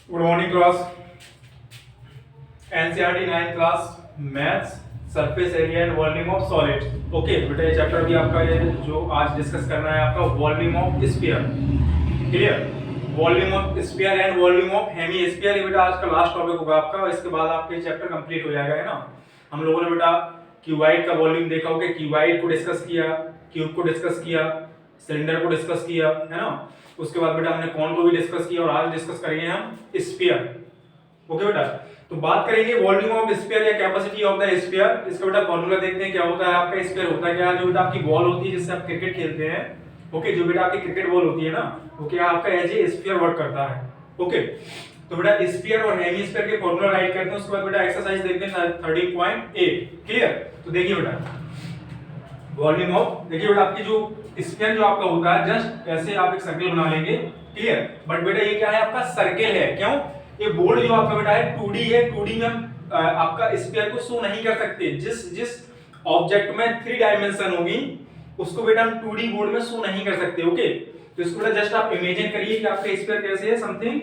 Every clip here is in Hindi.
Good morning class. NCERT 9th class maths surface area and volume of solids. Okay बेटा, ये चैप्टर भी आपका ये जो आज डिस्कस करना है आपका volume of sphere. Clear? Volume of sphere and volume of hemisphere, ये बेटा आज का लास्ट टॉपिक होगा आपका, और इसके बाद आपके चैप्टर कंप्लीट हो जाएगा, है ना। हम लोगों ने बेटा क्यूबाइड का वॉल्यूम देखा होगा, क्यूबाइड को डिस्कस किया, क्यूब को डिस्कस किया, सिलेंडर को डिस्कस किया, है ना। उसके बाद बेटा हमने कौन को भी डिस्कस किया, और आज डिस्कस करेंगे हम स्फीयर। ओके बेटा, तो बात करेंगे वॉल्यूम ऑफ स्फीयर या कैपेसिटी ऑफ द स्फीयर। इसका बेटा फॉर्मूला देखते हैं क्या होता है आपका। स्फीयर होता क्या है, जो बेटा आपकी बॉल होती है जिससे आप क्रिकेट खेलते हैं। ओके, जो बेटा आपकी क्रिकेट बॉल होती है ना, वो क्या आपका एज ए स्फीयर वर्क करता है। ओके, तो बेटा स्फीयर और हेमी स्फीयर के फॉर्मूला राइट करते हैं। उसके बाद बेटा एक्सरसाइज देखते हैं 13.8। क्लियर? तो देखिए बेटा वॉल्यूम ऑफ, देखिए बेटा आपकी जो स्फीयर जो आपका होता है, जस्ट ऐसे आप एक सर्कल बना लेंगे। क्लियर? बट बेटा ये क्या है, आपका सर्कल है। क्यों? ये बोर्ड जो आपका बेटा है 2D है। 2D में हम आपका स्फीयर को शो नहीं कर सकते। जिस ऑब्जेक्ट में 3 डायमेंशन होगी उसको बेटा हम 2D बोर्ड में शो नहीं कर सकते। ओके, तो इसको बेटा जस्ट आप इमेजिन करिए कि आपका स्फीयर कैसे है, समथिंग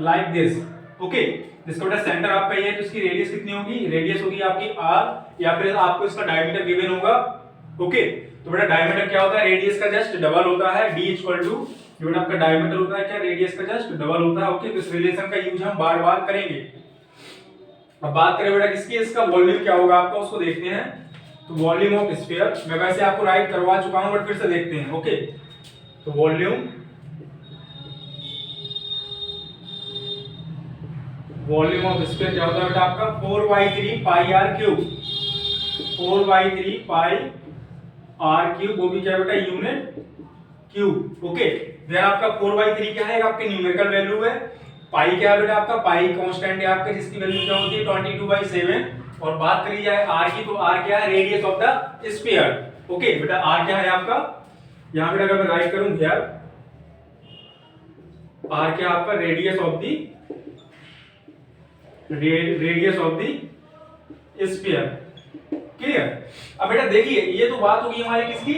लाइक दिस। ओके, जिसका बेटा सेंटर आपका ये है, तो इसकी रेडियस कितनी होगी? रेडियस होगी आपकी r, या फिर आपको इसका डायमीटर गिवन होगा। ओके, तो बेटा डायमीटर क्या होता है, रेडियस का जस्ट डबल होता है। d इक्वल टू जो बेटा आपका डायमीटर होता है क्या, रेडियस का जस्ट डबल होता है। ओके, तो इस रिलेशन का यूज हम बार बार करेंगे। अब बात करें बेटा किसकी, इसका वॉल्यूम क्या होगा आपका, उसको देखते हैं। तो वॉल्यूम ऑफ स्फीयर मैं वैसे आपको राइट करवा चुका हूं, बट फिर से देखते हैं। ओके, तो वॉल्यूम ऑफ स्फीयर क्या होता है बेटा आपका 4/3 पाई r क्यूब। 4/3 पाई r क्यूब, वो भी क्या बेटा यूनिट क्यूब। ओके, देयर आपका 4/3 क्या है, आपके न्यूमेरिकल वैल्यू है। पाई क्या है बेटा आपका, पाई कांस्टेंट है आपका, जिसकी वैल्यू क्या होती है 22/7। और बात करी जाए r की, तो r क्या है, radius of the sphere. Okay बेटा r क्या है आपका, यहां पे अगर मैं राइट करूं हियर, r क्या आपका radius of the sphere. Clear? अब बेटा देखिए ये तो बात होगी हमारी किसकी,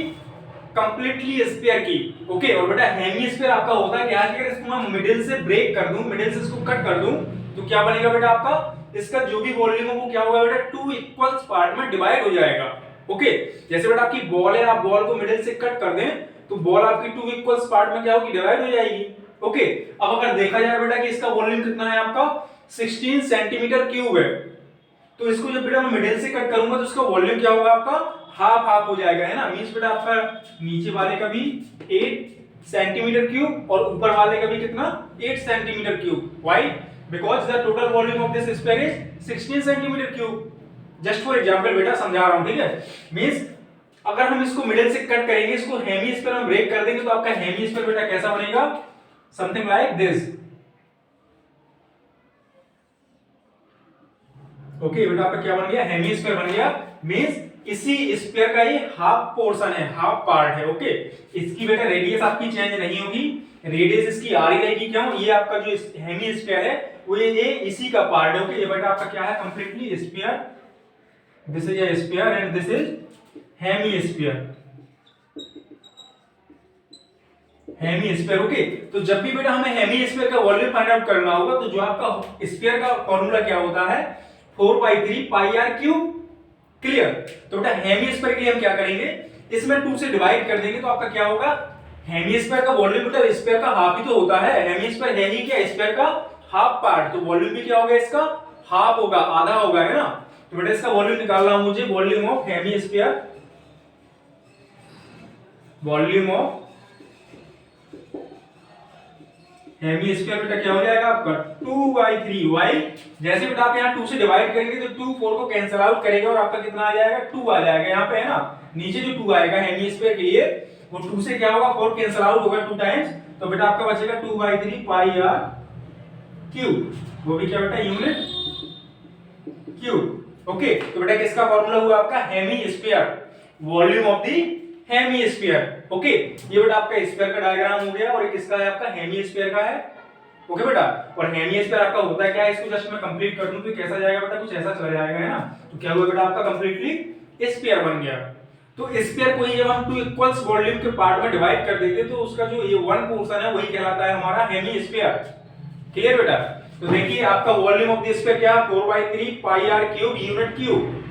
कंप्लीटली स्फीयर की। ओके, और बेटा हेमी स्फीयर आपका होता है कि आज अगर इसको मैं मिडिल से ब्रेक कर दूं, मिडिल से इसको कट कर दूं, तो क्या बनेगा बेटा आपका, इसका जो भी वॉल्यूम है वो क्या होगा बेटा 2 इक्वल पार्ट में डिवाइड हो जाएगा। ओके, जैसे बेटा आपकी बॉल है, आप बॉल को मिडिल से कट कर दें तो बॉल आपकी 2 इक्वल पार्ट में क्या होगी, डिवाइड हो जाएगी। ओके, अब अगर देखा जाए बेटा कि इसका वॉल्यूम कितना है आपका 16 सेंटीमीटर क्यूब है, तो इसको जब बेटा मैं मिडिल से कट करूंगा तो इसका वॉल्यूम क्या होगा आपका, हाफ हाफ हो जाएगा, है ना। मींस बेटा आपका नीचे वाले का भी 8 सेंटीमीटर क्यूब और ऊपर वाले का भी कितना 8 centimetre cube. Why? Because the total volume of this sphere is 16 centimetre cube. Just for example बेटा समझा रहा हूं, ठीक है। मींस अगर हम इसको मिडिल से कट करेंगे, इसको हेमी स्फीयर में ब्रेक कर देंगे, तो आपका हेमी स्फीयर बेटा कैसा बनेगा, समथिंग लाइक दिस। ओके बेटा आपका क्या बन गया, हेमी स्फीयर बन गया। मींस इसी स्फीयर का ये हाफ पोर्शन है, हाफ पार्ट है। ओके, इसकी बेटा रेडियस आपकी चेंज नहीं होगी, रेडियस इसकी आ रही रहेगी। क्यों? ये आपका जो हेमी स्फीयर है वो ये इसी का पार्ट है। ओके, ये बेटा आपका क्या है, completely sphere. This is a sphere and this is hemisphere. Hemisphere. Okay, तो जब भी बेटा हमें हेमी स्फीयर का वॉल्यूम फाइंड आउट करना होगा, तो जो आपका स्फीयर का फॉर्मूला क्या होता है 4/3 पाई r क्यूब। क्लियर? तो बेटा हेमी स्फीयर के लिए हम क्या करेंगे, इसमें 2 से डिवाइड कर देंगे, तो आपका क्या होगा, हेमी स्फीयर का वॉल्यूम बेटा स्फीयर का हाफ ही तो होता है। हेमी स्फीयर है ही क्या, स्फीयर का हाफ पार्ट, तो वॉल्यूम भी क्या होगा इसका, हाफ होगा, आधा होगा, है ना। तो बेटा इसका वॉल्यूम निकालना है मुझे, volume of hemisphere, volume of hemisphere बेटा क्या हो जाएगा आपका 2/3। वाई? जैसे बेटा आप यहाँ 2 से डिवाइड करेंगे तो 2 4 को कैंसिल आउट करेगा और आपका कितना आ जाएगा 2 आ जाएगा। यहाँ पे है ना, नीचे जो 2 आएगा हेमी स्फीयर के लिए, वो 2 से क्या होगा 4 कैंसिल आउट होगा 2 टाइम्स, तो बेटा आपका बचेगा 2/3 पाई r क्यूब, वो भी क्या बेटा यूनिट क्यूब। ओके, तो बेटा किसका फॉर्मूला हुआ आपका, hemisphere, volume of the hemisphere. Okay, ये बेटा आपका स्फीयर का डायग्राम हो गया, और एक इसका है आपका हेमी स्फीयर का है। ओके बेटा, और हेमी स्फीयर आपका होता है क्या है, इसको जस्ट मैं कंप्लीट कर दूं तो कैसा जाएगा बेटा, कुछ ऐसा चला जाएगा, है ना। तो क्या हुआ बेटा आपका कंप्लीटली स्फीयर बन गया। तो स्फीयर को ही जब हम 2 इक्वल्स वॉल्यूम के पार्ट में डिवाइड कर देते हैं, तो उसका जो ये 1 पोर्शन है वही कहलाता है हमारा हेमी स्फीयर। क्लियर बेटा? तो देखिए आपका वॉल्यूम ऑफ द स्फीयर क्या 4/3 pi are cube unit cube.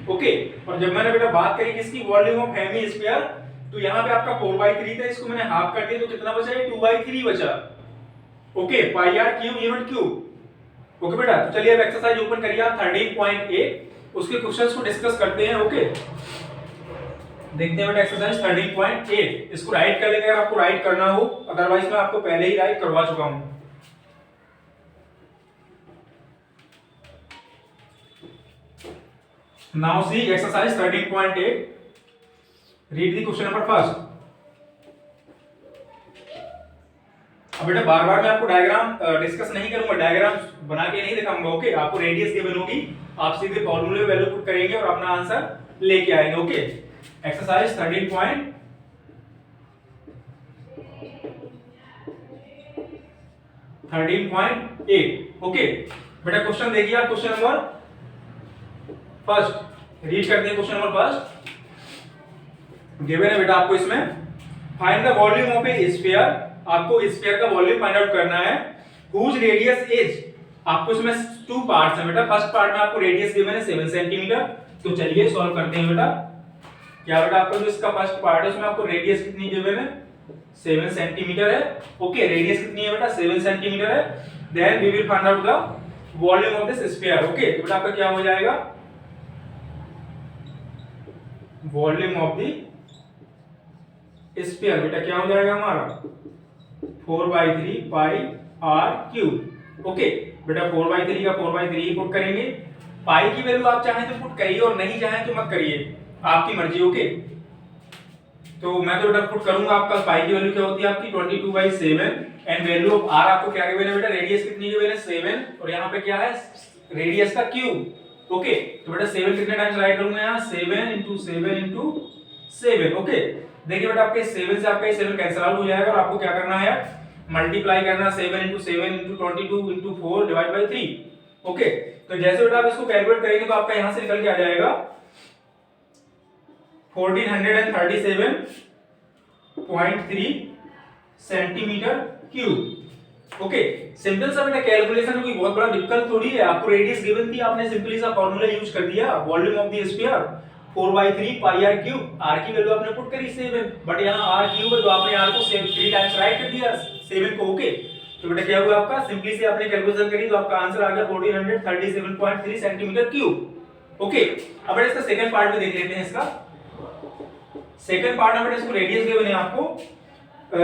Okay, और जब मैंने बेटा बात करी किसकी, वॉल्यूम ऑफ हेमी स्फीयर, तो यहाँ पे आपका 4/3 था, इसको मैंने हाफ कर दिया तो कितना बचा, ये 2/3 बचा। Okay, pi are cube unit cube. Okay बेटा, तो चलिए अब एक्सरसाइज ओपन करिए आप 13.8, उसके क्वेश्चंस को डिस्कस करते हैं। ओके, देखते हैं बेटा एक्सरसाइज 13.8, इसको राइट कर लेंगे अगर आपको राइट करना हो, अदरवाइज मैं आपको पहले ही राइट करवा चुका हूं। Now see exercise 13.8, read the question number first. अब बेटा बार बार मैं आपको डायग्राम डिस्कस नहीं करूंगा, डायग्राम बना के नहीं दिखाऊंगा। ओके, आपको रेडियस गिवन होगी, आप सीधे फॉर्मूले में वैल्यू पुट करेंगे और अपना आंसर लेके आएंगे। Okay, exercise 13.8। ओके बेटा, क्वेश्चन देखिए आप, क्वेश्चन नंबर फर्स्ट रीड करते हैं। क्वेश्चन नंबर फर्स्ट गिवन है बेटा आपको, इसमें find the volume of A sphere, आपको स्फीयर का वॉल्यूम फाइंड आउट करना है। हुज रेडियस इज, आपको इसमें 2 पार्ट्स हैं बेटा। फर्स्ट पार्ट में आपको रेडियस गिवन है 7 सेंटीमीटर, तो चलिए सॉल्व करते हैं बेटा। क्या बेटा आपका जो इसका फर्स्ट पार्ट है उसमें आपको रेडियस कितनी गिवन है, 7 सेंटीमीटर है। ओके, रेडियस कितनी है बेटा, 7 सेंटीमीटर है। Then we will find out the volume of this sphere. Okay, तो बेटा आपका क्या हो जाएगा, वॉल्यूम ऑफ द स्फीयर बेटा क्या हो जाएगा हमारा 4/3 पाई आर क्यूब। ओके बेटा 4/3 का 4/3 पुट करेंगे, पाई की वैल्यू आप चाहें तो पुट करिए और नहीं चाहें तो मत करिए, आपकी मर्जी। ओके, तो मैं तो बेटा पुट करूंगा। आपका पाई की वैल्यू क्या होती है आपकी 22/7 एंड वैल्यू ऑफ आर आपको क्या गिवन है बेटा, रेडियस कितनी गिवन है 7 और यहाँ पे क्या है रेडियस का क्यूब। ओके, तो बेटा 7 कितने टाइम्स राइट करूंगा यहाँ 7 into 7 into 7। ओके, देखिए बेटा आपके 7 से आपका 7 कैंसिल आउट हो जाएगा और आपको क्या करना है मल्टीप्लाई करना 7 into 7 into 22 into 4 divide by 3। Okay, तो जैसे बेटा आप इसको कैलकुलेट करेंगे तो आपका यहां से निकल के आ जाएगा 1437.3 सेंटीमीटर क्यूब। ओके, सिंपल सा बेटा कैलकुलेशन, कोई बहुत बड़ा दिक्कत थोड़ी है। आपको रेडियस गिवन थी, आपने सिंपली सा फार्मूला यूज कर दिया, volume of the sphere 4/3 pi are cube. R की वैल्यू आपने पुट करी 7, बट यहाँ आर क्यूब है तो आपने आर को 3 टाइम्स राइट कर दिया 7 को। ओके, तो बेटा क्या हुआ आपका, सिंपली से आपने कैलकुलेशन करी तो आपका आंसर आ गया 1437.3 सेंटीमीटर क्यूब। ओके, अब बेटा इसका सेकंड पार्ट में देख लेते हैं। इसका सेकंड पार्ट में बेटा इसको रेडियस गिवन है आपको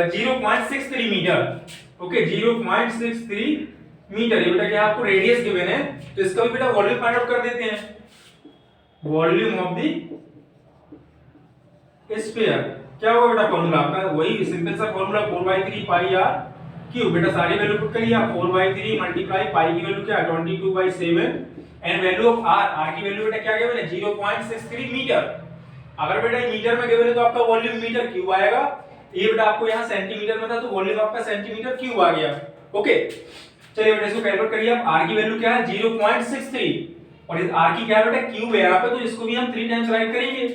0.63 मीटर। ओके, 0.63 मीटर, ये बेटा क्या आपको रेडियस गिवन है, तो इसका भी बेटा वॉल्यूम फाइंड आउट कर देते हैं। वॉल्यूम ऑफ द स्फीयर क्या होगा बेटा, फॉर्मूला आपका वही सिंपल सा फॉर्मूला 4/3 पाई आर क्यूब। बेटा सारी वैल्यू पुट करिए आप, 4/3 मल्टीप्लाई पाई की वैल्यू क्या 22/7 and value of r, r की वैल्यू बेटा क्या गिवन है 0.63 मीटर। अगर बेटा मीटर में गिवन है तो आपका वॉल्यूम मीटर क्यूब आएगा। ये बेटा आपको यहाँ सेंटीमीटर में था तो वॉल्यूम आपका सेंटीमीटर क्यूब आ गया। ओके, चलिए बेटा इसको कैलकुलेट करिए आप। आर की वैल्यू क्या है 0.63 और इस आर की क्या है बेटा क्यूब है यहाँ पे, तो इसको भी हम 3 टाइम्स राइट करेंगे।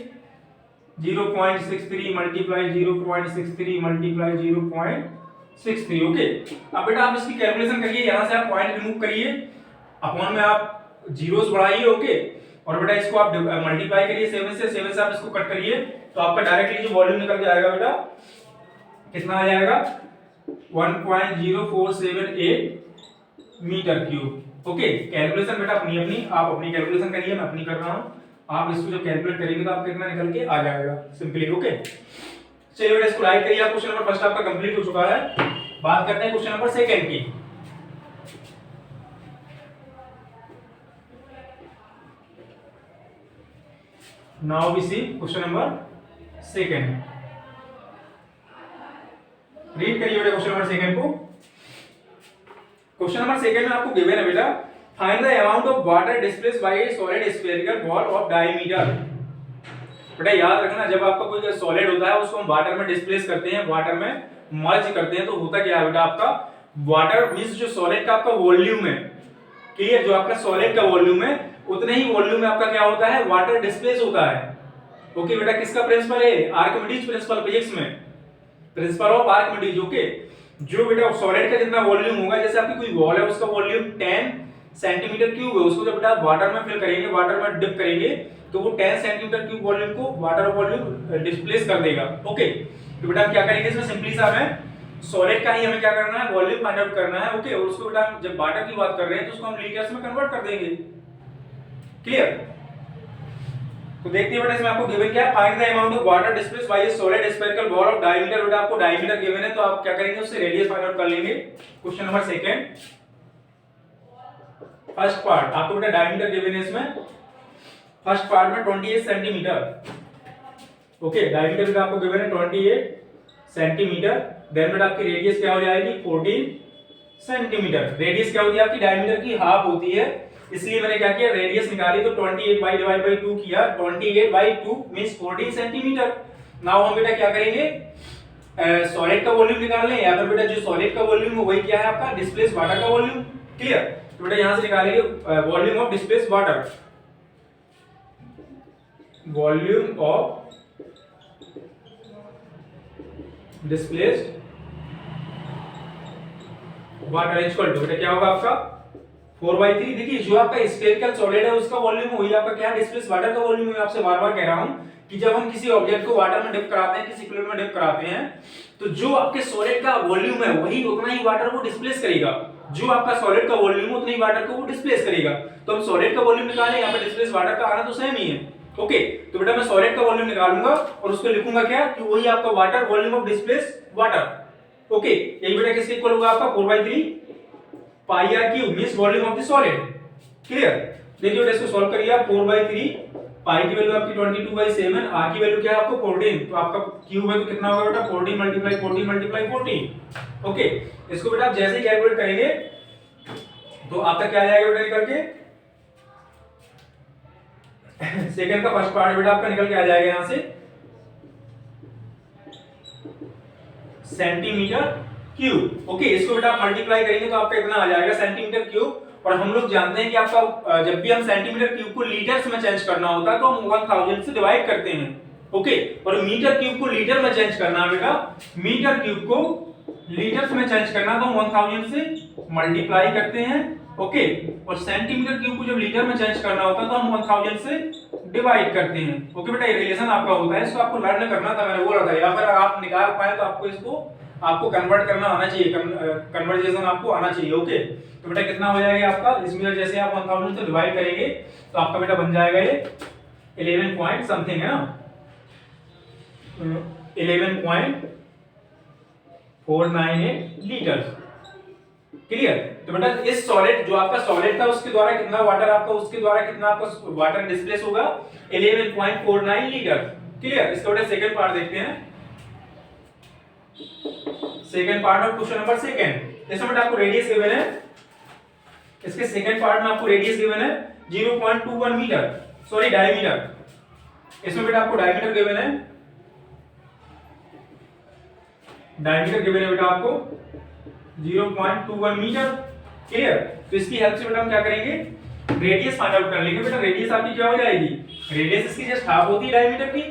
0.63 मल्टीप्लाई 0.63 मल्टीप्लाई 0.63। ओके, अब बेटा आप इसकी कैलकुलेशन करिए, यहाँ से आप पॉइंट रिमूव करिए, अपॉन में आप जीरोस बढ़ाइए। ओके, और बेटा इसको आप मल्टीप्लाई करिए 7 से, 7 से आप इसको कट करिए तो आपका डायरेक्टली जो वॉल्यूम निकल के आएगा बेटा कितना आ जाएगा 1.0478 मीटर क्यूब। ओके, कैलकुलेशन बेटा अपनी अपनी, आप अपनी कैलकुलेशन करिए, मैं अपनी कर रहा हूं। आप इसको जब कैलकुलेट करेंगे तो आपको कितना निकल के आ जाएगा सिंपली। ओके, चलिए बेटा इसको राइट करिए आप। क्वेश्चन नंबर फर्स्ट आपका कंप्लीट हो चुका है। बात करते हैं क्वेश्चन नंबर सेकंड की। Now we see question number second. Read करिए बेटा क्वेश्चन नंबर सेकंड को। क्वेश्चन नंबर सेकंड में आपको गिवन है बेटा find the amount of water displaced by a solid spherical ball of diameter. बेटा याद रखना, जब आपका कोई सॉलिड होता है उसको हम वाटर में डिस्प्लेस करते हैं, वाटर में मर्ज करते हैं, तो होता क्या है बेटा आपका वाटर मींस जो सॉलिड का आपका वॉल्यूम है, क्लियर, जो आपका सॉलिड का वॉल्यूम है उतने ही वॉल्यूम में आपका क्या होता है वाटर डिस्प्लेस होता है। ओके बेटा, किसका प्रिंसिपल है आर्किमिडीज प्रिंसिपल, फिजिक्स में प्रिंसिपल ऑफ आर्किमिडीज। ओके, जो बेटा सॉलिड का जितना वॉल्यूम होगा, जैसे आपकी कोई वॉल है उसका वॉल्यूम 10 सेंटीमीटर क्यूब है, उसको जब बेटा वाटर में फिल करेंगे, वाटर में डिप करेंगे, तो वो 10 सेंटीमीटर क्यूब वॉल्यूम को वाटर वॉल्यूम डिस्प्लेस कर देगा। ओके, तो बेटा क्या करेंगे इसमें, सिंपली सा हमें सॉलिड का ही हमें क्या करना है, वॉल्यूम फाइंड आउट करना है। ओके, और उसको बेटा जब वाटर की बात कर रहे हैं तो उसको हम लीटर्स में कन्वर्ट कर देंगे। क्लियर? तो देखते हैं बेटा इसमें आपको गिवन क्या है, find the amount of water displaced bye a solid spherical ball of diameter. बेटा आपको डायमीटर गिवन है तो आप क्या करेंगे, उससे रेडियस फाइंड आउट कर लेंगे। Question number second, first part आपको बेटा डायमीटर गिवन है इसमें, फर्स्ट पार्ट में 28 सेंटीमीटर। ओके, डायमीटर बेटा आपको गिवन है 28 सेंटीमीटर। देन बेटा आपकी रेडियस क्या हो जाएगी, 14 सेंटीमीटर। रेडियस क्या होती है आपकी, डायमीटर की हाफ होती है, इसलिए मैंने क्या किया, रेडियस निकाली तो 28 बाई डिवाइड बाई 2 किया, 28 बाई 2 मींस 14 सेंटीमीटर। नाउ हम बेटा क्या करेंगे, सॉलिड का वॉल्यूम निकाल लें, या फिर बेटा जो सॉलिड का वॉल्यूम है वही क्या है आपका, डिस्प्लेस वाटर का वॉल्यूम। क्लियर? तो बेटा यहां से निकालेंगे volume of displace water, volume of displaced water equal to बेटा क्या होगा आपका 4/3। देखिए जो आपका स्फेरिकल सॉलिड है उसका वॉल्यूम वही आपका क्या है, डिस्प्लेस वाटर का वॉल्यूम है। आपसे बार-बार कह रहा हूं कि जब हम किसी ऑब्जेक्ट को वाटर में डिप कराते हैं, किसी फ्लूइड में डिप कराते हैं, तो जो आपके सॉलिड का वॉल्यूम है वही उतना ही वाटर को डिस्प्लेस करेगा। जो आपका सॉलिड का वॉल्यूम है उतना ही वाटर को वो डिस्प्लेस करेगा। तो हम सॉलिड का वॉल्यूम निकालें, यहां पे डिस्प्लेस वाटर का आना तो सेम ही है। ओके, तो बेटा मैं सॉलिड का वॉल्यूम निकालूंगा और उसको लिखूंगा क्या, कि वही आपका water, volume of displace water. Okay, यही बेटा किसके इक्वल होगा आपका 4/3 pi are cube means volume of the solid. Clear? देखिए बेटा इसको सॉल्व करिए आप, 4/3 पाई की वैल्यू आपकी 22/7, आर की वैल्यू क्या है आपको 14, तो आपका क्यूब है तो कितना होगा बेटा 14 मल्टीप्लाई 14 मल्टीप्लाई 14। ओके, इसको बेटा आप जैसे ही कैलकुलेट करेंगे तो आपका क्या आ जाएगा बेटा निकल के, सेकंड का फर्स्ट पार्ट बेटा आपका निकल के आ जाएगा यहां से सेंटीमीटर क्यूब। ओके, इसको बेटा आप मल्टीप्लाई करेंगे तो आपका इतना आ जाएगा सेंटीमीटर क्यूब। और हम लोग जानते हैं कि आपका जब भी हम सेंटीमीटर क्यूब को लीटर्स में चेंज करना होता है तो हम 1000 से डिवाइड करते हैं। ओके, और मीटर क्यूब को लीटर में चेंज करना है बेटा, मीटर क्यूब को लीटर्स में चेंज करना तो हम 1000 से मल्टीप्लाई करते हैं। ओके, और सेंटीमीटर क्यूब को जब लीटर में चेंज करना होता है तो हम 1000 से डिवाइड करते हैं। ओके बेटा, ये रिलेशन आपका होता है, इसको आपको लर्न करना था, मैंने बोला था, या फिर आप निकाल पाए तो आपको इसको आपको कन्वर्ट करना आना चाहिए, कन्वर्जेशन आपको आना चाहिए। ओके, तो बेटा कितना हो जाएगा आपका, इसमें जैसे आप 1000 से डिवाइड करेंगे तो आपका बेटा बन जाएगा ये 11 पॉइंट समथिंग है ना, 11.498 लीटर। क्लियर? तो बेटा इस सॉलिड, जो आपका सॉलिड था उसके द्वारा कितना वाटर आपका, उसके द्वारा कितना आपका वाटर डिस्प्लेस होगा 11.49 लीटर। क्लियर? इसका बेटा सेकंड पार्ट देखते हैं, second part of question number second. इसमें बेटा आपको रेडियस गिवन है, इसके सेकंड पार्ट में आपको रेडियस गिवन है 0.21 मीटर, सॉरी डायमीटर। इसमें बेटा आपको डायमीटर गिवन है, डायमीटर गिवन है बेटा आपको 0.21 मीटर। क्लियर? तो इसकी हेल्प से बेटा हम क्या करेंगे, रेडियस फाइंड आउट कर लेंगे। बेटा रेडियस आपकी क्या हो जाएगी, रेडियस इसकी जस्ट हाफ होती है डायमीटर की,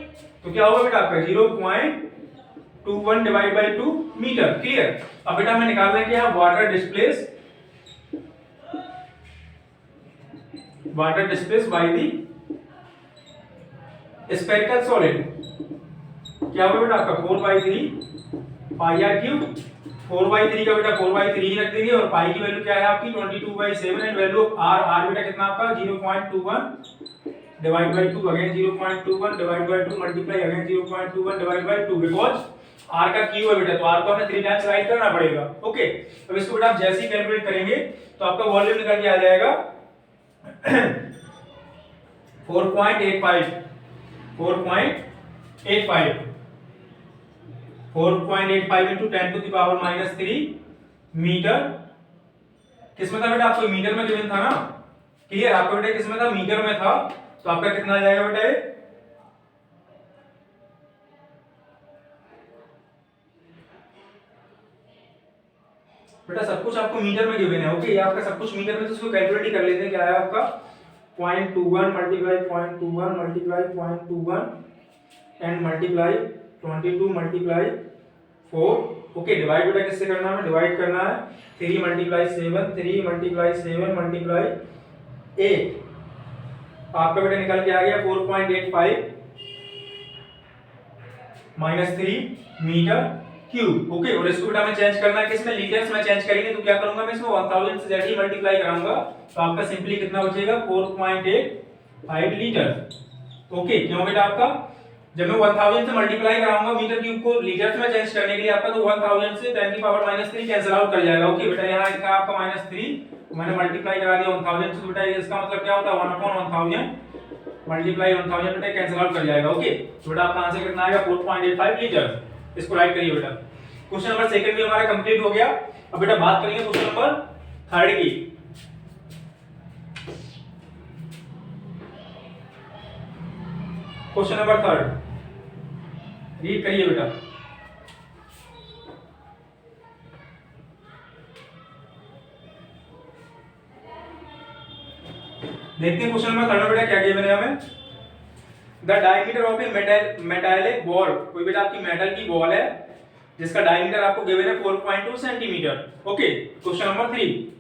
तो क्या होगा बेटा आपका 0.21 डिवाइड बाय 2 मीटर। क्लियर? अब बेटा हमें निकालना है क्या, water displace, water displace by the spherical solid. क्या होगा बेटा आपका 4/3 पाई आर क्यूब, 4/3 का बेटा 4/3 ही रख देंगे, और पाई की वैल्यू क्या है आपकी 22/7, and value of r, r बेटा कितना आपका 0.21 divide by 2, again 0.21 divide by 2 multiply again 0.21 divide by 2, because r का क्यू है बेटा, तो आर को हमें 3 टाइम्स राइट करना पड़ेगा। ओके, अब इसको बेटा आप जैसे ही कैलकुलेट करेंगे तो आपका वॉल्यूम निकल के आ जाएगा 4.85 into 10 to the power -3 metre. किसमें था बेटा, आपको मीटर में गिवन था ना। क्लियर? आपको बेटा किसमें था, मीटर में था, तो आपका कितना आ जाएगा बेटा, ये बेटा सब कुछ आपको मीटर में गिवन है। ओके, ये आपका सब कुछ मीटर में, तो इसको कैलकुलेट ही कर लेते हैं। क्या है आपका 0.21 multiply 0.21 multiply 0.21 and multiply 22 multiply 4 okay, divide बेटा किससे करना है, डिवाइड करना है 3 मल्टीप्लाई 7, 3 मल्टीप्लाई 7 मल्टीप्लाई 8, आपका बेटा निकल के आ गया 4.85 माइनस 3 मीटर क्यूब। ओके, और इसको बेटा मैं चेंज करना है किसमें, लीटर्स में चेंज करेंगे तो क्या करूंगा मैं इसमें 1000 से जैसे ही मल्टीप्लाई कराऊंगा तो आपका सिंपली कितना बचेगा 4.85 लीटर। ओके, क्यों बेटा आपका जब मैं 1000 से मल्टीप्लाई कराऊंगा मीटर क्यूब को लीटर्स में चेंज करने के लिए आपका तो 1000 से 10 की पावर -3 कैंसिल आउट कर जाएगा। ओके बेटा, यहाँ इसका आपका -3 मैंने मल्टीप्लाई करा दिया 1000 से, तो बेटा इसका मतलब क्या होता है 1/1000 मल्टीप्लाई 1000 बेटा कैंसिल आउट कर जाएगा। ओके, तो बेटा आपका आंसर कितना आएगा 4.85 लीटर। इसको राइट करिए बेटा। क्वेश्चन नंबर सेकंड भी हमारा कंप्लीट हो गया। अब बेटा बात करेंगे क्वेश्चन नंबर थर्ड की। क्वेश्चन नंबर थर्ड रीड करिए बेटा। देखते हैं क्वेश्चन नंबर थर्ड में बेटा क्या किया मैंने हमें। The diameter of A metallic ball, कोई बेटा आपकी मेटल की बॉल है जिसका डायमीटर आपको गिवन है 4.2 centimetre. Okay, question number 3,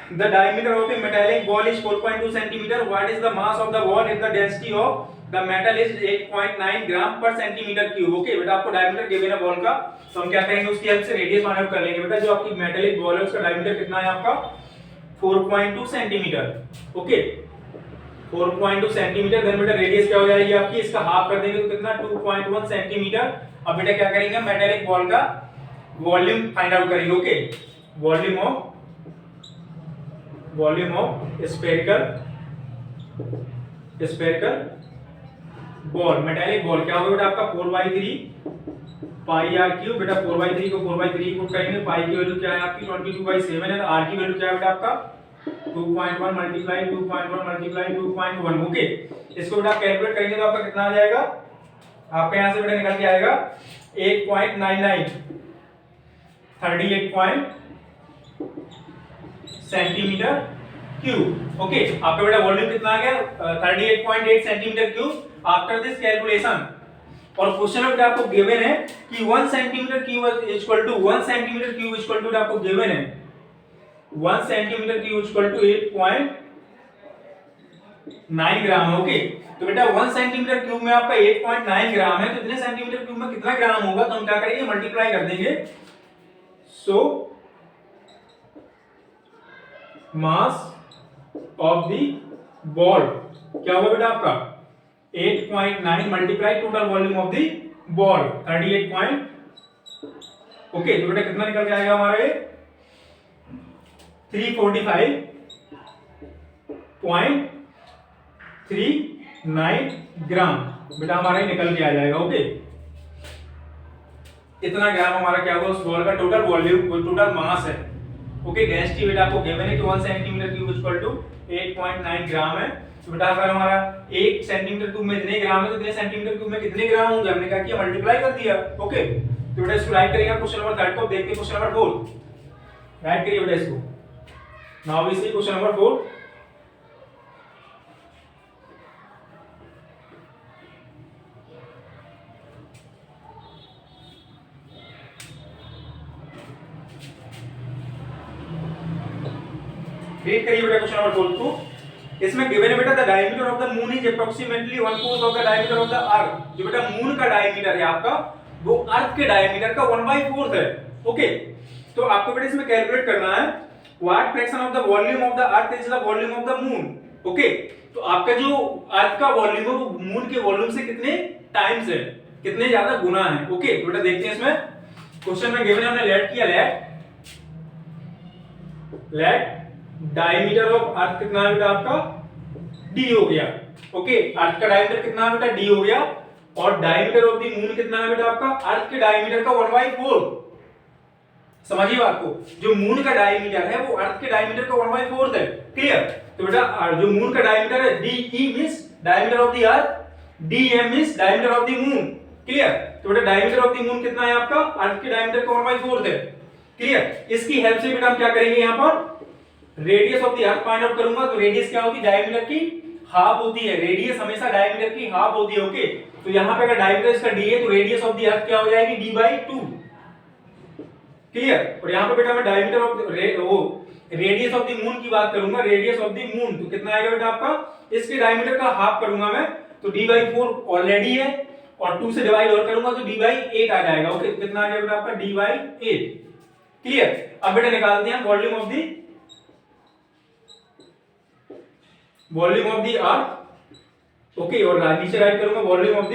the diameter of a metallic ball is 4.2 centimeter. What is the mass of the ball if the density of the metal is 8.9 ग्राम पर सेंटीमीटर क्यूब। ओके बेटा, आपको डायमीटर गिवन है बॉल का, तो हम क्या करेंगे उसकी हेल्प से रेडियस फाइंड आउट कर लेंगे। बेटा जो आपकी मेटालिक बॉल है उसका डायमीटर कितना है आपका 4.2 सेंटीमीटर। ओके, 4.2 सेंटीमीटर, देन बेटा रेडियस क्या हो जाएगी आपकी, इसका हाफ कर देंगे तो कितना 2.1 सेंटीमीटर। अब बेटा क्या करेंगे मेटालिक बॉल का वॉल्यूम फाइंड आउट करेंगे। Okay, volume of spherical ball, metallic ball क्या होगा बेटा आपका 4/3 पाई आर क्यूब। बेटा 4/3 को 4/3 पुट करेंगे, पाई की वैल्यू क्या है आपकी 22/7 है, आर की वैल्यू क्या है बेटा आपका 2.1 मल्टीप्लाई 2.1 मल्टीप्लाई 2.1। ओके, इसको बेटा कैलकुलेट करेंगे तो आपका कितना आ जाएगा, आपका यहां से बेटा निकल के आएगा 8.99 38 सेंटीमीटर क्यूब। ओके, आपका बेटा वॉल्यूम कितना आ गया 38.8 centimetre cube after this calculation. और क्वेश्चन में बेटा आपको गिवन है कि 1 centimetre cube equal to 1 centimetre cube equal to आपको गिवन है 1 centimetre cube equal to 8.9 gram. Okay, तो बेटा 1 सेंटीमीटर क्यूब में आपका 8.9 ग्राम है, तो इतने सेंटीमीटर क्यूब में कितना ग्राम होगा, तो हम क्या करेंगे मल्टीप्लाई कर देंगे। सो मास ऑफ द बॉल क्या होगा बेटा आपका 8.9 multiply total volume of the ball 38 point. Okay, तो बेटा कितना निकल के आएगा हमारे 345.39 ग्राम बेटा हमारा निकल के आ जाएगा। ओके, इतना ग्राम हमारा क्या होगा उस बॉल का टोटल वॉल्यूम टोटल मास है। ओके, डेंसिटी बेटा आपको गिवन है कि 1 सेंटीमीटर क्यूब इक्वल टू 8.9 ग्राम है। तो बेटा अगर हमारा 1 सेंटीमीटर क्यूब में इतने ग्राम है तो इतने सेंटीमीटर क्यूब में कितने ग्राम होंगे, हमने क्या किया मल्टीप्लाई कर दिया। ओके, तो बेटा इसको राइट करेंगे क्वेश्चन नंबर 3 को। देखते हैं क्वेश्चन नंबर 4 राइट करिए बेटा इसको। Now we see question number 4। Read करिए बेटा क्वेश्चन नंबर 4 को। इसमें गिवन है बेटा the diameter of the moon is approximately 1/4 of the diameter of the अर्थ। जो बेटा मून का डायमीटर है आपका वो अर्थ के डायमीटर का 1/4 है। ओके, तो आपको बेटा इसमें कैलकुलेट करना है what fraction of the volume of the earth is the volume of the moon. Okay, तो आपका जो अर्थ का वॉल्यूम है वो मून के वॉल्यूम से कितने टाइम्स है, कितने ज्यादा गुना है। ओके, तो बेटा देखते हैं इसमें क्वेश्चन में गिवन है, हमने लेट किया लेट डायमीटर ऑफ अर्थ कितना है बेटा आपका d हो गया। ओके, अर्थ का डायमीटर कितना है बेटा d हो गया, और डायमीटर ऑफ द मून कितना है बेटा आपका अर्थ के डायमीटर का 1/4। समझिए बात को, जो मून का डायमीटर है वो अर्थ के डायमीटर का 1/4 है। क्लियर, तो बेटा जो मून का डायमीटर है D means diameter of the earth, dm means diameter of the moon. Clear, तो बेटा डायमीटर ऑफ द मून कितना है आपका अर्थ के डायमीटर का 1/4 है। क्लियर, इसकी हेल्प से बेटा हम क्या करेंगे यहाँ पर radius of the earth find out करूंगा। तो रेडियस क्या होती है डायमीटर की हाफ होती है, रेडियस हमेशा डायमीटर की हाफ होती है। ओके, तो यहाँ पे अगर डायमीटर इसका d है तो रेडियस ऑफ द अर्थ क्या हो जाएगी, d/2। क्लियर। और यहाँ पे बेटा मैं diameter of radius of the moon की बात करूंगा, रेडियस ऑफ द मून तो कितना आएगा बेटा आपका, इसके डायमीटर का हाफ करूंगा मैं तो d/4 ऑलरेडी है, और 2 से डिवाइड और करूंगा तो d/8 आ जाएगा। ओके, तो कितना आ गया बेटा आपका, d/8। क्लियर। अब बेटा निकालते हैं volume of the earth. Okay, और नीचे राइट करूंगा वॉल्यूम ऑफ द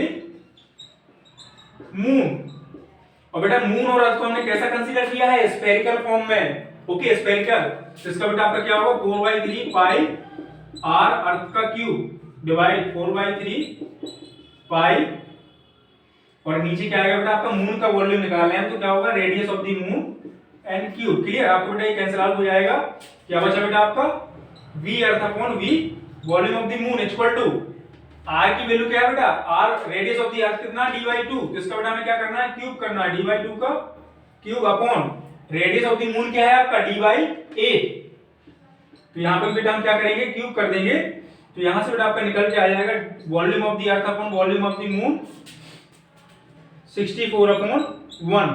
मून। और बेटा मून और अर्थ को हमने कैसा कंसीडर किया है, स्फेरिकल फॉर्म में। ओके, स्फेरिकल, तो इसका बेटा आपका क्या होगा, 4/3 पाई r अर्थ का क्यूब डिवाइड 4/3 पाई, और नीचे क्या आएगा बेटा आपका, मून का वॉल्यूम निकालना है तो क्या होगा, radius of the moon and cube. Clear. आपको बेटा ये कैंसिल आउट हो जाएगा, क्या बचा बेटा आपका, v earth upon v volume of the moon equal to r की वैल्यू क्या है बेटा, r radius of the earth कितना, d/2। तो इसका बेटा हमें क्या करना है, क्यूब करना है, d/2 का cube upon radius of the moon क्या है आपका, d/8। तो यहां पे बेटा हम क्या करेंगे, क्यूब कर देंगे, तो यहां से बेटा आपका निकल के आ जाएगा volume of the earth upon volume of the moon 64/1।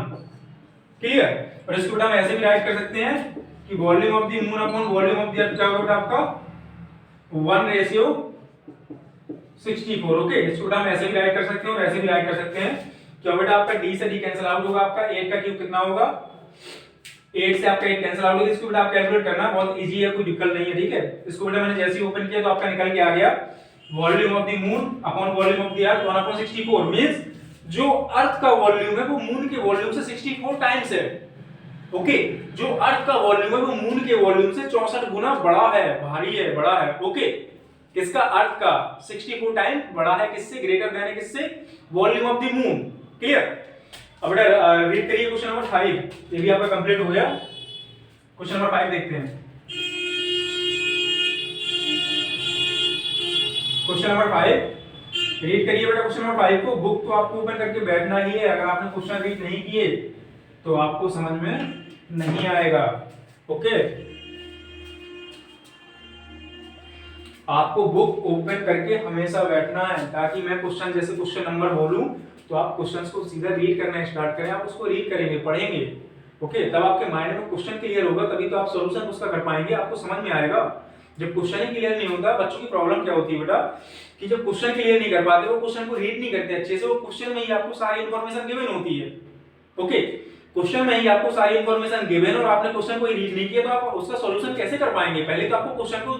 Clear. और इसको बेटा हम ऐसे भी राइट कर सकते हैं कि volume of the moon upon volume of the अर्थ क्या होगा बेटा आपका, 1:64। ओके, इसको बेटा हम ऐसे भी राइट कर सकते हैं और ऐसे भी राइट कर सकते हैं। क्या बेटा आपका d से d कैंसिल आउट होगा, आपका 8 का क्यूब कितना होगा, 8 से आपका 8 कैंसिल आउट होगा। इसको बेटा आप कैलकुलेट करना, बहुत इजी है, कोई दिक्कत नहीं है। ठीक है, इसको बेटा मैंने जैसे ही ओपन किया तो आपका निकल के आ गया volume of the moon upon volume of the earth 1/64। Means जो अर्थ का वॉल्यूम है वो मून के वॉल्यूम से 64 टाइम्स है। ओके, जो अर्थ का वॉल्यूम है वो मून के वॉल्यूम से 64 गुना बड़ा है, भारी है, बड़ा है। ओके, किसका, अर्थ का 64 टाइम बड़ा है, किससे, ग्रेटर देन है किससे, volume of the moon. Clear. अब बेटा रीड करिए क्वेश्चन नंबर 5, ये भी आपका कंप्लीट हो गया। क्वेश्चन नंबर 5 देखते हैं। क्वेश्चन नंबर 5 रीड करिए बेटा क्वेश्चन नंबर 5 को। बुक तो आपको ओपन करके बैठना ही है, अगर आपने क्वेश्चन रीड नहीं किए तो आपको समझ में नहीं आएगा। ओके, आपको बुक ओपन करके हमेशा बैठना है, ताकि मैं क्वेश्चन जैसे क्वेश्चन नंबर बोलूं तो आप क्वेश्चंस को सीधा रीड करना स्टार्ट करें, आप उसको रीड करेंगे, पढ़ेंगे। ओके, तब आपके माइंड में क्वेश्चन क्लियर होगा, तभी तो आप सॉल्यूशन उसका कर पाएंगे, आपको समझ में आएगा। जब क्वेश्चन ही क्लियर नहीं होता, बच्चों की प्रॉब्लम क्या होती है बेटा, कि जब क्वेश्चन क्लियर नहीं कर पाते, वो क्वेश्चन को रीड नहीं करते अच्छे से, वो क्वेश्चन में ही आपको सारी इंफॉर्मेशन गिवन होती है। ओके, क्वेश्चन में ही आपको सारी इंफॉर्मेशन गिवन और आपने क्वेश्चन को रीड नहीं किया तो आप उसका सॉल्यूशन कैसे कर पाएंगे। पहले तो आपको क्वेश्चन को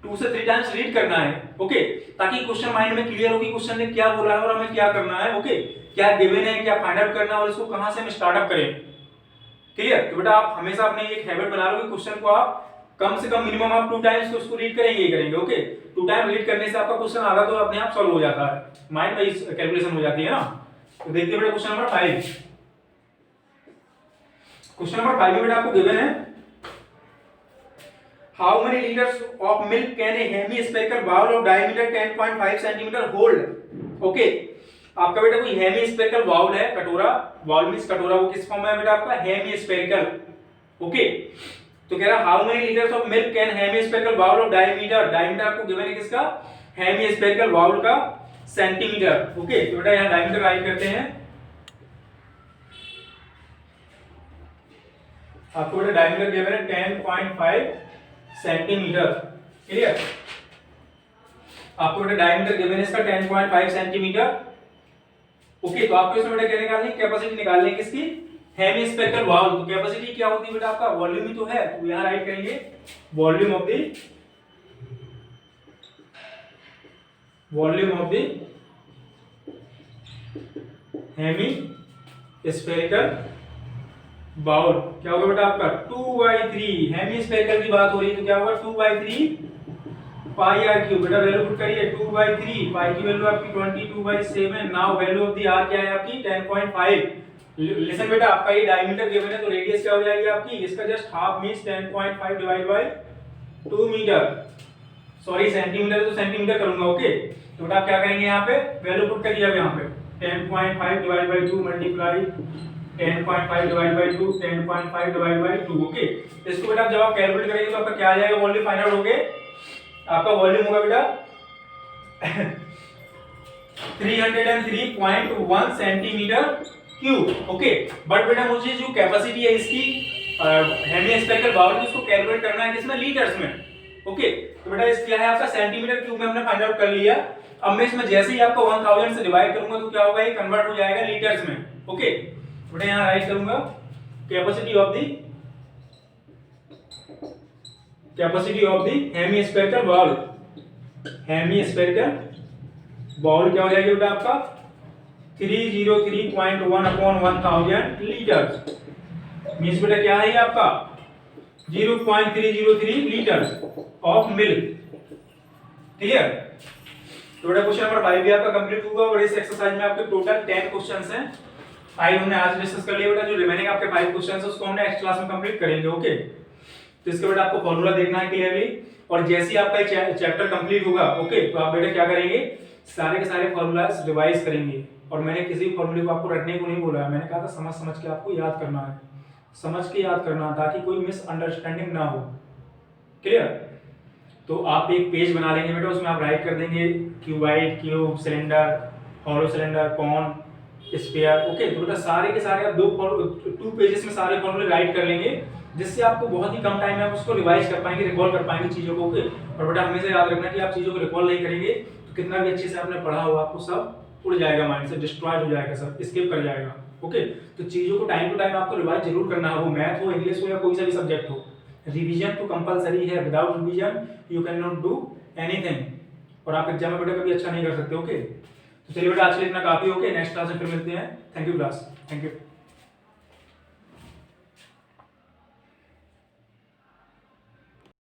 2 से 3 टाइम्स रीड करना है। ओके, ताकि क्वेश्चन माइंड में क्लियर हो कि क्वेश्चन ने क्या बोला है और हमें क्या करना है। ओके, क्या गिवन है, क्या फाइंड आउट करना है और इसको कहां से हम स्टार्ट अप करें। क्लियर। तो बेटा आप हमेशा अपने एक हैबिट बना लो कि क्वेश्चन को आप कम से कम मिनिमम आप 2 टाइम्स तो उसको रीड करेंगे ही करेंगे। ओके, 2 टाइम रीड करने से आपका क्वेश्चन आधा तो अपने आप सॉल्व हो जाता है, माइंड में कैलकुलेशन हो जाती है ना। तो देखते हैं बेटा क्वेश्चन नंबर 5। क्वेश्चन नंबर 5 में बेटा आपको गिवन है, how many litres of milk can a hemispherical bowl of diameter 10.5 centimetre hold. Okay, आपका बेटा कोई हेमीस्फेरिकल बाउल है, कटोरा, बाउल मींस कटोरा, वो किस फॉर्म में है बेटा आपका, हेमीस्फेरिकल। ओके, तो कह रहा how many litres of milk can hemispherical bowl of diameter, diameter आपको गिवन है किसका, हेमीस्फेरिकल बाउल का, सेंटीमीटर। ओके, तो बेटा यहां डायमीटर राइट करते हैं, आपको बेटा डायमीटर गिवन है 10.5 सेंटीमीटर। क्लियर। आपको बेटा डायमीटर गिवन है इसका 10.5 सेंटीमीटर। ओके, तो आपको इसमें बेटा क्या निकालनी है, कैपेसिटी निकालनी है किसकी, हेमीस्फेरिकल बाउल। तो कैपेसिटी क्या होती है बेटा आपका, वॉल्यूम ही तो है, तो यहां राइट करेंगे volume of the hemispherical bowl. क्या होगा बेटा आपका 2/3, हेमीस्फेरिकल की बात हो रही है तो क्या होगा 2/3 पाई आर क्यूब। बेटा वैल्यू पुट करिए, 2/3 पाई की वैल्यू आपकी 22/7। Now value of the r क्या है आपकी 10.5। लिसन बेटा, आपका ये डायमीटर गिवन है तो रेडियस क्या हो जाएगी आपकी, इसका just half means 10.5 divide by 2 metre, sorry centimetre है तो सेंटीमीटर करूंगा। ओके, तो बेटा आप क्या करेंगे, यहाँ पे वैल्यू पुट करिए, अब यहाँ पे 10.5 divide by 2 multiply 10.5 divide by 2, 10.5 divide by 2। Okay, इसको बेटा जब आप कैलकुलेट करेंगे तो आपका क्या आ जाएगा, वॉल्यूम फाइंड आउट हो गया। आपका वॉल्यूम होगा बेटा 303.1 सेंटीमीटर क्यूब। ओके, बट बेटा मुझे जो कैपेसिटी है इसकी हेमिस्फेरिकल बाउल की, उसको कैलकुलेट करना है किसमें, लीटर्स में। ओके, तो बेटा इस क्या है आपका सेंटीमीटर क्यूब में हमने फाइंड आउट कर लिया। अब मैं इसमें जैसे ही आपको 1000 से डिवाइड करूंगा तो क्या होगा, ये कन्वर्ट हो जाएगा लीटर्स में। ओके, बेटा यहां राइट करूंगा capacity of the hemispherical bowl. Hemispherical bowl क्या हो जाएगी बेटा आपका 303.1 अपॉन 1000 लीटर। मींस बेटा क्या है ये आपका 0.303 लीटर ऑफ मिल्क। क्लियर? तो बेटा क्वेश्चन नंबर 5 भी आपका कंप्लीट होगा और इस एक्सरसाइज में आपके टोटल 10 क्वेश्चंस हैं। 5 हमने आज डिस्कस कर लिया बेटा, जो रिमेनिंग आपके 5 क्वेश्चंस हैं उसको हमने नेक्स्ट क्लास में कंप्लीट करेंगे। ओके, तो इसके बेटा आपको फॉर्मूला देखना है क्लियरली, और जैसे ही आपका चैप्टर कंप्लीट होगा, ओके, तो आप बेटा क्या करेंगे, सारे के सारे फॉर्मूलाज रिवाइज करेंगे। और मैंने किसी फॉर्मूले को आपको रटने को नहीं बोला है, मैंने कहा था समझ समझ के आपको याद करना है, समझ के याद करना है ताकि कोई मिसअंडरस्टैंडिंग ना हो। क्लियर? तो आप एक पेज बना लेंगे बेटा, उसमें आप राइट कर देंगे cuboid, cube, cylinder, hollow cylinder, cone, sphere. Okay, तो बेटा सारे के सारे आप 2 पेजेस में सारे फॉर्मूले राइट कर लेंगे, जिससे आपको बहुत ही कम टाइम में आप उसको रिवाइज कर पाएंगे, रिकॉल कर पाएंगे चीजों को। ओके, और बेटा हमेशा याद रखना कि आप चीजों को रिकॉल नहीं करेंगे तो कितना भी अच्छे से आपने पढ़ा हो, आपको सब उड़ जाएगा, माइंड से डिस्ट्रॉय हो जाएगा, सब स्किप कर जाएगा। ओके, तो चीजों को टाइम टू टाइम आपको रिवाइज जरूर करना है, वो मैथ हो, इंग्लिश हो या कोई सा भी सब्जेक्ट हो। रिवीजन तो कंपलसरी है, without revision you can not do anything, और आप एग्जाम में बेटा कभी अच्छा नहीं कर सकते। ओके, तो चलिए बेटा आज के लिए इतना काफी। ओके, नेक्स्ट क्लास में फिर मिलते हैं। Thank you class, thank you.